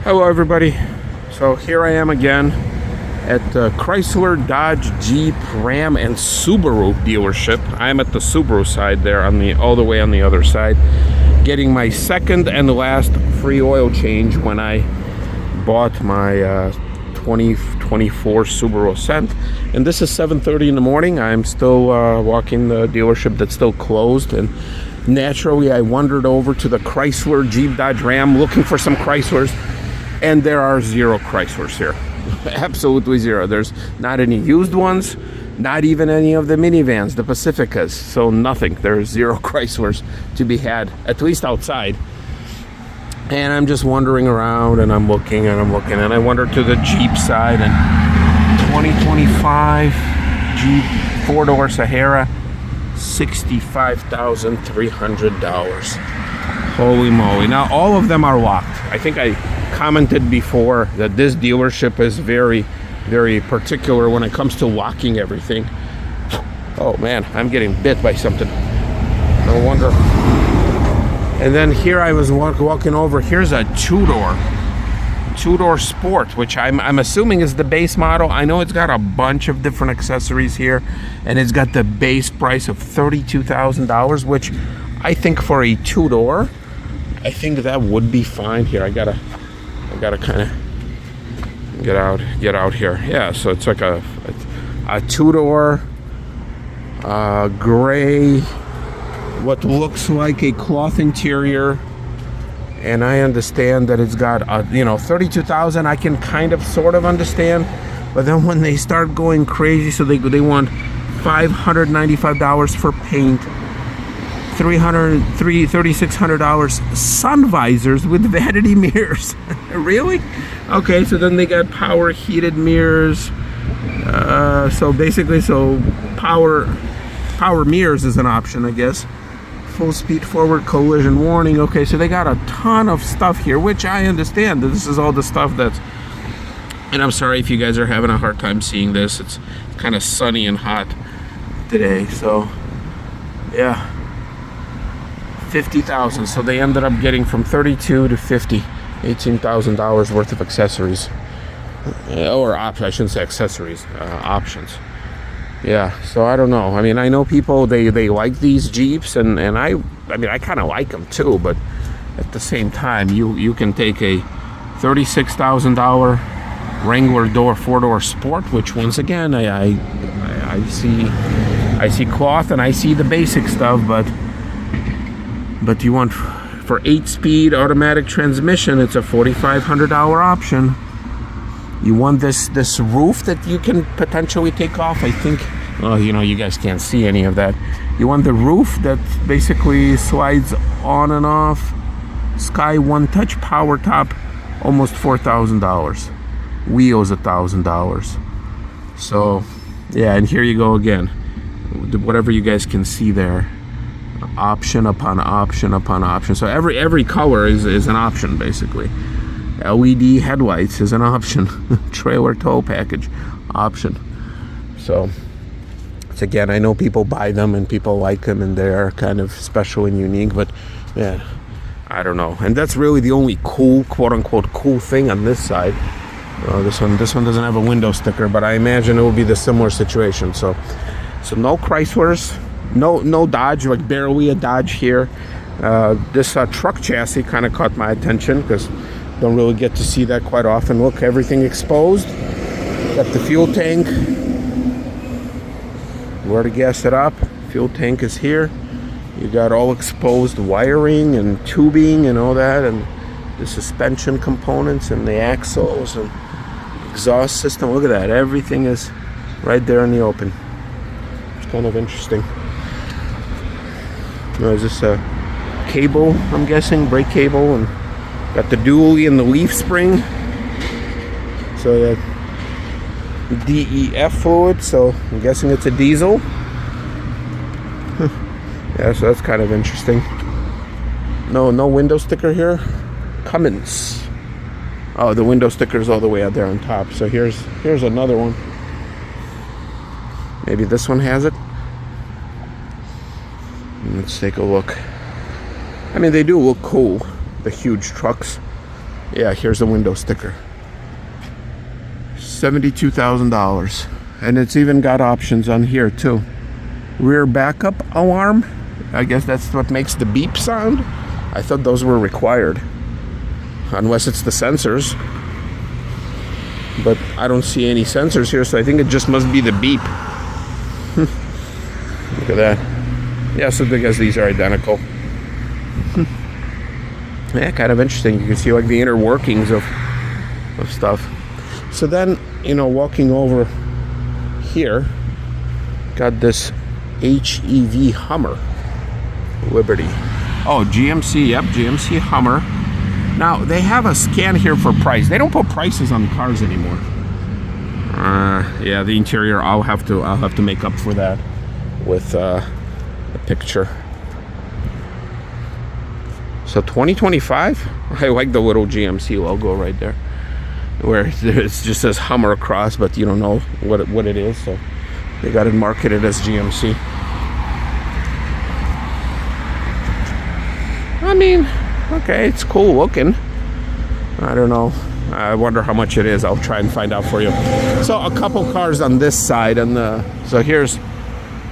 Hello everybody. So here I am again at the Chrysler, Dodge, Jeep, Ram, and Subaru dealership. I'm at the Subaru side there, all the way on the other side, getting my second and last free oil change when I bought my 2024 Subaru Ascent. And this is 7:30 in the morning. I'm still walking the dealership that's still closed, and naturally I wandered over to the Chrysler, Jeep, Dodge, Ram looking for some Chryslers, and there are zero Chryslers here. Absolutely zero. There's not any used ones, not even any of the minivans, the Pacificas, so nothing. There's zero Chryslers to be had, at least outside. And I'm just wandering around, and I'm looking, and I wandered to the Jeep side, and 2025 Jeep 4-door Sahara, $65,300. Holy moly. Now all of them are locked. I think I commented before that this dealership is very, very particular when it comes to locking everything. Oh man, I'm getting bit by something. No wonder. And then here I was walking over. Here's a two-door Sport, which I'm assuming is the base model. I know it's got a bunch of different accessories here, and it's got the base price of $32,000, which I think for a two-door, I think that would be fine. Here, I gotta kind of get out here. Yeah, so it's like a two-door, gray, what looks like a cloth interior. And I understand that it's got, $32,000. I can kind of sort of understand. But then when they start going crazy, so they want $595 for paint, $3,600 sun visors with vanity mirrors. Really? Okay, so then they got power heated mirrors. So basically, power mirrors is an option, I guess. Full speed forward collision warning. Okay, so they got a ton of stuff here, which I understand that this is all the stuff that's, and I'm sorry if you guys are having a hard time seeing this. It's kind of sunny and hot today, so yeah, 50,000. So they ended up getting from 32 to 50, $18,000 worth of accessories, or I shouldn't say accessories, options. Yeah, so I don't know. I mean, I know people, they like these Jeeps, and I kind of like them too, but at the same time, you can take a $36,000 Wrangler 4-door Sport, which once again, I see cloth and I see the basic stuff, but you want, for 8-speed automatic transmission, it's a $4,500 option. You want this roof that you can potentially take off. I think, you guys can't see any of that. You want the roof that basically slides on and off. Sky One Touch power top, almost $4,000. Wheels $1,000. So yeah, and here you go again. Whatever you guys can see there. Option upon option upon option. So every color is an option basically. LED headlights is an option. Trailer tow package option. So it's, again, I know people buy them and people like them and they're kind of special and unique, but yeah, I don't know. And that's really the only cool, quote unquote cool thing on this side. This one doesn't have a window sticker, but I imagine it will be the similar situation. So no Chryslers, no Dodge, like barely a Dodge here. This truck chassis kind of caught my attention because don't really get to see that quite often. Look, everything exposed. Got the fuel tank. Where to gas it up. Fuel tank is here. You got all exposed wiring and tubing and all that, and the suspension components and the axles and exhaust system. Look at that. Everything is right there in the open. It's kind of interesting. Is this a cable, I'm guessing? Brake cable, and got the dually and the leaf spring. So that DEF fluid, so I'm guessing it's a diesel. Yeah, so that's kind of interesting. No window sticker here. Cummins. Oh, the window sticker is all the way out there on top. So here's another one. Maybe this one has it. Let's take a look. I mean, they do look cool, the huge trucks. Yeah, here's the window sticker. $72,000. And it's even got options on here too. Rear backup alarm. I guess that's what makes the beep sound. I thought those were required. Unless it's the sensors. But I don't see any sensors here, so I think it just must be the beep. Look at that. Yeah, so I guess these are identical. Yeah, kind of interesting. You can see like the inner workings of stuff. So then, you know, walking over here, got this HEV Hummer. Liberty. Oh, GMC, yep, GMC Hummer. Now, they have a scan here for price. They don't put prices on the cars anymore. Yeah, the interior, I'll have to make up for that with a picture. So 2025, I like the little GMC logo right there, where it just says Hummer across, but you don't know what it is, so they got it marketed as GMC. I mean, okay, it's cool looking. I don't know. I wonder how much it is. I'll try and find out for you. So a couple cars on this side, so here's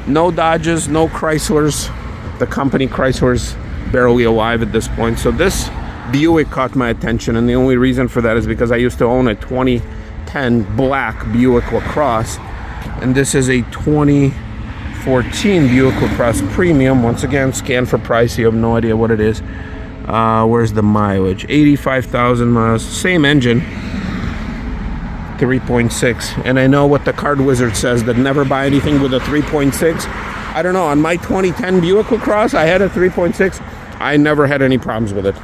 no Dodges, no Chryslers. The company Chrysler's barely alive at this point. So this Buick caught my attention, and the only reason for that is because I used to own a 2010 black Buick LaCrosse, and this is a 2014 Buick LaCrosse Premium. Once again, scan for price. You have no idea what it is. Where's the mileage? 85,000 miles. Same engine, 3.6. And I know what the card wizard says, that never buy anything with a 3.6. I don't know. On my 2010 Buick LaCrosse, I had a 3.6. I never had any problems with it.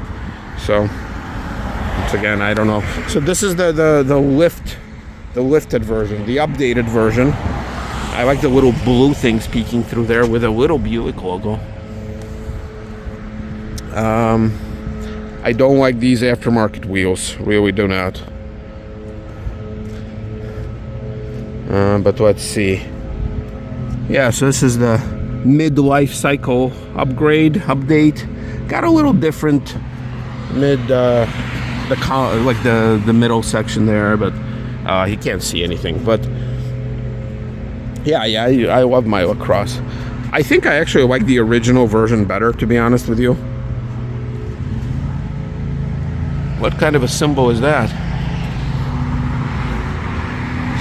So, once again, I don't know. So this is the lifted version, the updated version. I like the little blue things peeking through there with a little Buick logo. I don't like these aftermarket wheels, really do not. But let's see. Yeah, so this is the mid-life cycle update. Got a little different the middle section there, but you can't see anything. But yeah, I love my LaCrosse. I think I actually like the original version better, to be honest with you. What kind of a symbol is that?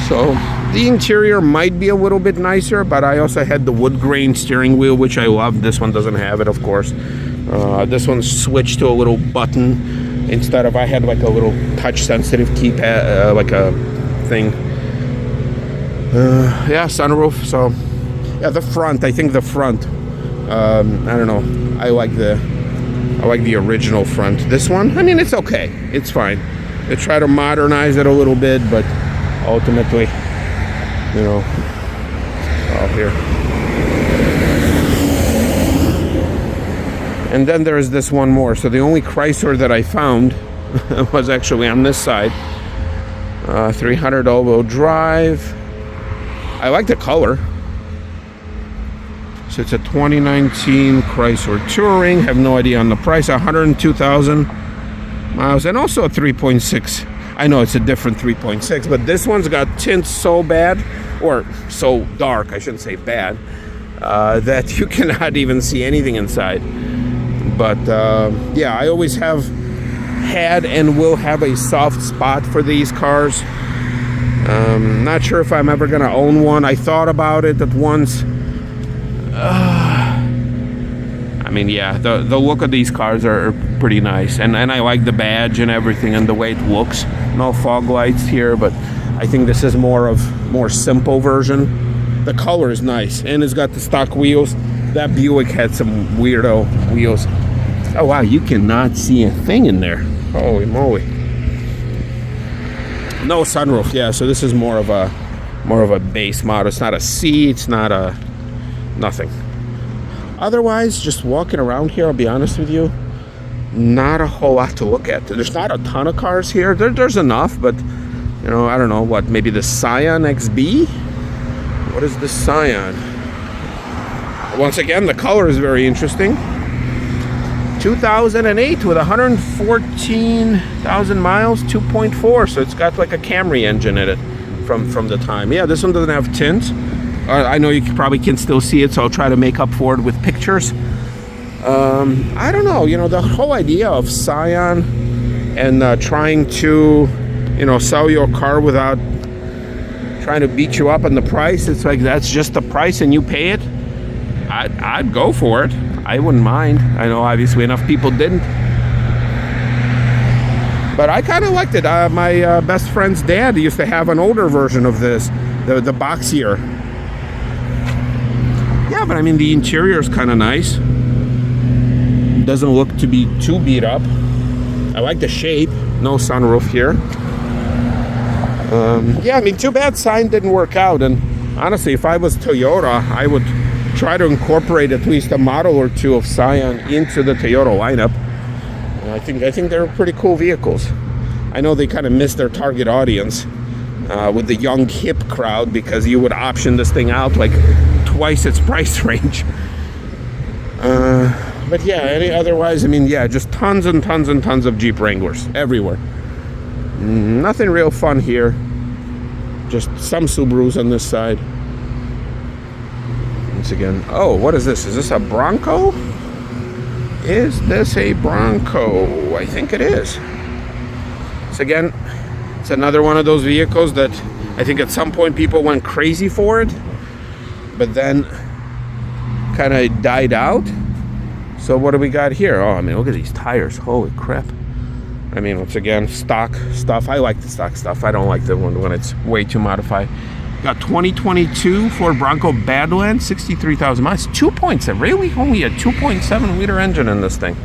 So the interior might be a little bit nicer, but I also had the wood grain steering wheel, which I love. This one doesn't have it, of course. This one's switched to a little button instead of, I had like a little touch sensitive keypad, like a thing. Yeah, sunroof. So yeah, the front, I think the front, I don't know, I like the original front. This one, I mean, it's okay, it's fine. They try to modernize it a little bit, but ultimately, you know, all here. And then there's this one more. So the only Chrysler that I found was actually on this side. 300 all-wheel drive. I like the color. So it's a 2019 Chrysler Touring. Have no idea on the price. 102,000 miles, and also a 3.6. I know it's a different 3.6, but this one's got tints so bad, or so dark, I shouldn't say bad, that you cannot even see anything inside. But yeah, I always have had and will have a soft spot for these cars. Not sure if I'm ever gonna own one. I thought about it at once. I mean, yeah, the look of these cars are pretty nice, and I like the badge and everything and the way it looks. No fog lights here, but I think this is more simple version. The color is nice, and it's got the stock wheels. That Buick had some weirdo wheels. Oh wow, you cannot see a thing in there. Holy moly. No sunroof. Yeah, so this is more of a base model. It's not a C, it's not a nothing. Otherwise, just walking around here, I'll be honest with you, not a whole lot to look at. There's not a ton of cars here. There's enough, but you know, I don't know, what, maybe the Scion XB? What is the Scion? Once again, the color is very interesting. 2008 with 114,000 miles, 2.4. So it's got like a Camry engine in it from the time. Yeah, this one doesn't have tint. I know you probably can still see it, so I'll try to make up for it with pictures. I don't know, the whole idea of Scion and trying to, sell your car without trying to beat you up on the price. It's like, that's just the price and you pay it. I'd go for it. I wouldn't mind. I know obviously enough people didn't, but I kind of liked it. My best friend's dad used to have an older version of this, the boxier. Yeah, but I mean, the interior is kind of nice. Doesn't look to be too beat up. I like the shape. No sunroof here. Yeah, I mean, too bad Scion didn't work out. And honestly, if I was Toyota, I would try to incorporate at least a model or two of Scion into the Toyota lineup. I think they're pretty cool vehicles. I know they kind of missed their target audience with the young hip crowd, because you would option this thing out like twice its price range. But yeah, otherwise, I mean, yeah, just tons and tons and tons of Jeep Wranglers everywhere. Nothing real fun here. Just some Subarus on this side. Once again, oh, what is this? Is this a Bronco? Is this a Bronco? I think it is. So again, it's another one of those vehicles that I think at some point people went crazy for it, but then kind of died out. So what do we got here? Oh, I mean, look at these tires. Holy crap. I mean, once again, stock stuff. I like the stock stuff. I don't like the one when it's way too modified. Got 2022 Ford Bronco Badlands, 63,000 miles, 2.7. Really? Only a 2.7 liter engine in this thing.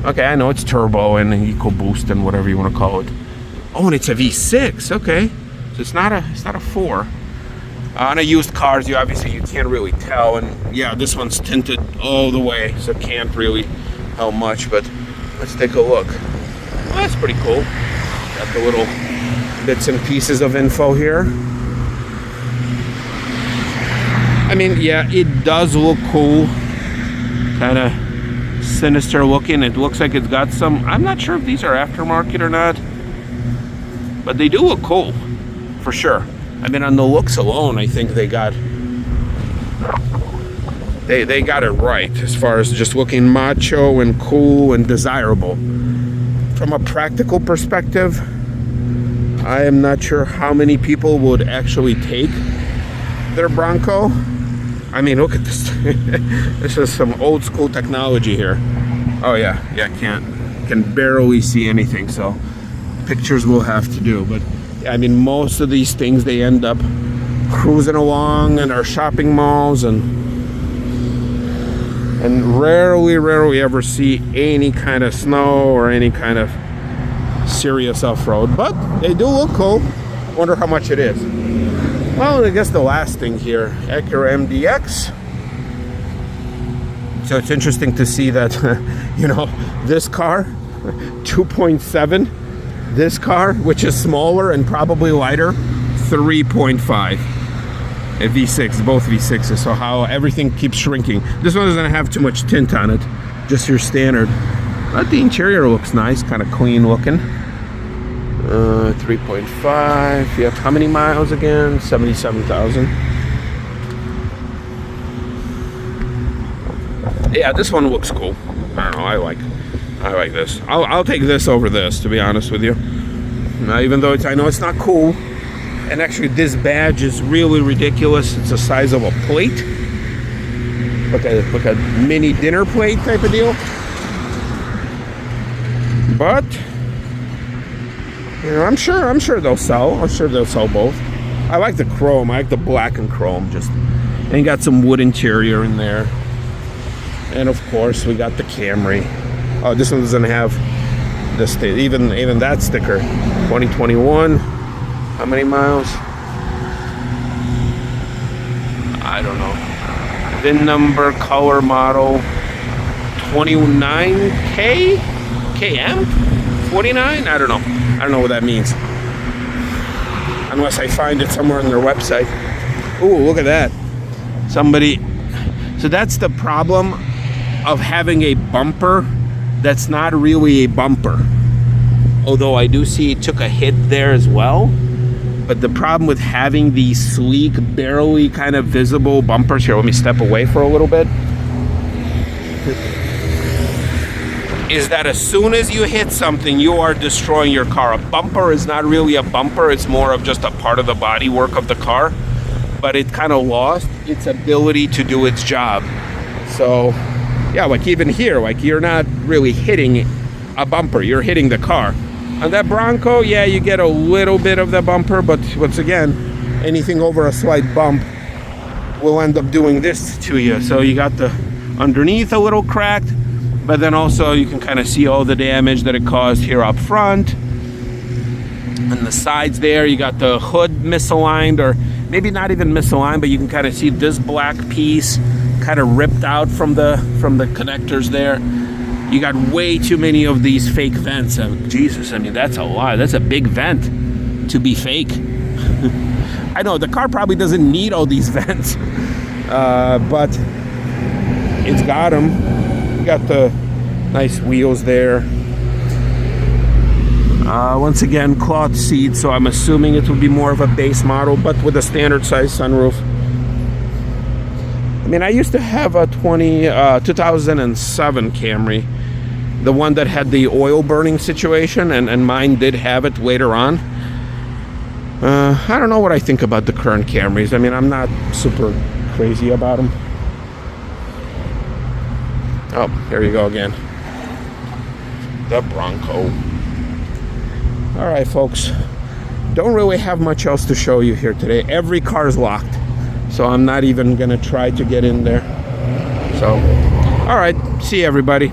Okay, I know it's turbo and EcoBoost and whatever you want to call it. Oh, and it's a V6. Okay, so it's not a 4. On a used cars, you can't really tell. And yeah, this one's tinted all the way, so can't really tell much. But let's take a look. Well, that's pretty cool. Got the little bits and pieces of info here. I mean, yeah, it does look cool. Kind of sinister looking. It looks like it's got some, I'm not sure if these are aftermarket or not, but they do look cool, for sure. I mean, on the looks alone, I think they got it right as far as just looking macho and cool and desirable. From a practical perspective, I am not sure how many people would actually take their Bronco. I mean, look at this. This is some old school technology here. Oh yeah, can barely see anything, so pictures will have to do. But I mean, most of these things, they end up cruising along in our shopping malls and rarely ever see any kind of snow or any kind of serious off-road, but they do look cool. Wonder how much it is. Well, I guess the last thing here, Acura MDX. So it's interesting to see that, this car, 2.7, this car, which is smaller and probably lighter, 3.5. A V6, both V6s, so how everything keeps shrinking. This one doesn't have too much tint on it, just your standard. But the interior looks nice, kind of clean looking. 3.5. Yep. How many miles again? 77,000. Yeah, this one looks cool. I don't know. I like this. I'll take this over this, to be honest with you. Even though I know it's not cool. And actually, this badge is really ridiculous. It's the size of a plate, like a mini dinner plate type of deal. But I'm sure they'll sell. I'm sure they'll sell both. I like the chrome. I like the black and chrome. And got some wood interior in there. And of course, we got the Camry. Oh, this one doesn't have this. Even that sticker. 2021. How many miles? I don't know. VIN number, color, model. 29K? KM? 49? I don't know. I don't know what that means. Unless I find it somewhere on their website. Ooh, look at that. Somebody. So that's the problem of having a bumper that's not really a bumper. Although I do see it took a hit there as well. But the problem with having these sleek, barely kind of visible bumpers, here, let me step away for a little bit, is that as soon as you hit something, you are destroying your car. A bumper is not really a bumper, it's more of just a part of the bodywork of the car. But it kind of lost its ability to do its job. So, yeah, like even here, like you're not really hitting a bumper, you're hitting the car. On that Bronco, yeah, you get a little bit of the bumper, but once again, anything over a slight bump will end up doing this to you. So you got the underneath a little cracked, but then also you can kind of see all the damage that it caused here up front. And the sides there, you got the hood misaligned, or maybe not even misaligned, but you can kind of see this black piece kind of ripped out from the connectors there. You got way too many of these fake vents. Jesus, I mean, that's a lot. That's a big vent to be fake. I know, the car probably doesn't need all these vents, but it's got them. You got the nice wheels there. Once again, cloth seats, so I'm assuming it would be more of a base model, but with a standard size sunroof. I mean, I used to have a 2007 Camry, the one that had the oil burning situation, and mine did have it later on. I don't know what I think about the current Camrys. I mean, I'm not super crazy about them. Oh, here you go again. The Bronco. All right, folks. Don't really have much else to show you here today. Every car is locked, so I'm not even gonna try to get in there. So, all right, see you, everybody.